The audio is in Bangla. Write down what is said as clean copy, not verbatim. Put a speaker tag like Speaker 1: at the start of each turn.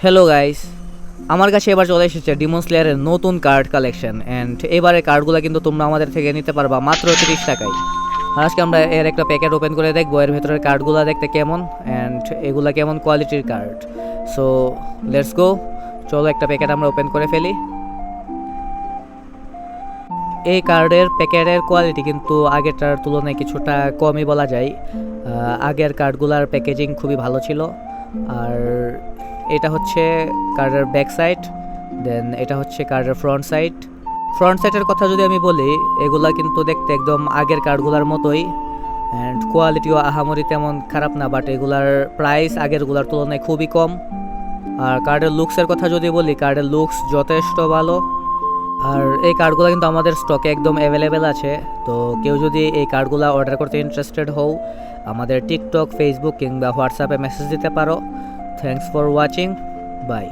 Speaker 1: হ্যালো গাইস, আমার কাছে এবার চলে এসেছে ডিমন স্লেয়ারের নতুন কার্ড কালেকশন অ্যান্ড এবারে কার্ডগুলো কিন্তু তোমরা আমাদের থেকে নিতে পারবা মাত্র 30 টাকায়। আর আজকে আমরা এর একটা প্যাকেট ওপেন করে দেখবো এর ভেতরের কার্ডগুলো দেখতে কেমন অ্যান্ড এগুলা কেমন কোয়ালিটির কার্ড। সো লেটস গো, চলো একটা প্যাকেট আমরা ওপেন করে ফেলি। এই কার্ডের প্যাকেটের কোয়ালিটি কিন্তু আগেরটার তুলনায় কিছুটা কমই বলা যায়। আগের কার্ডগুলোর প্যাকেজিং খুবই ভালো ছিল। আর এটা হচ্ছে কার্ডের ব্যাক সাইড, দেন এটা হচ্ছে কার্ডের ফ্রন্ট সাইড। ফ্রন্ট সাইডের কথা যদি আমি বলি, এগুলা কিন্তু দেখতে একদম আগের কার্ডগুলোর মতোই অ্যান্ড কোয়ালিটিও আহামরি তেমন খারাপ না, বাট এগুলার প্রাইস আগেরগুলোর তুলনায় খুবই কম। আর কার্ডের লুকসের কথা যদি বলি, কার্ডের লুকস যথেষ্ট ভালো। আর এই কার্ডগুলো কিন্তু আমাদের স্টকে একদম অ্যাভেলেবেল আছে। তো কেউ যদি এই কার্ডগুলো অর্ডার করতে ইন্টারেস্টেড হও, আমাদের টিকটক, ফেসবুক কিংবা হোয়াটসঅ্যাপে মেসেজ দিতে পারো। Thanks for watching, by.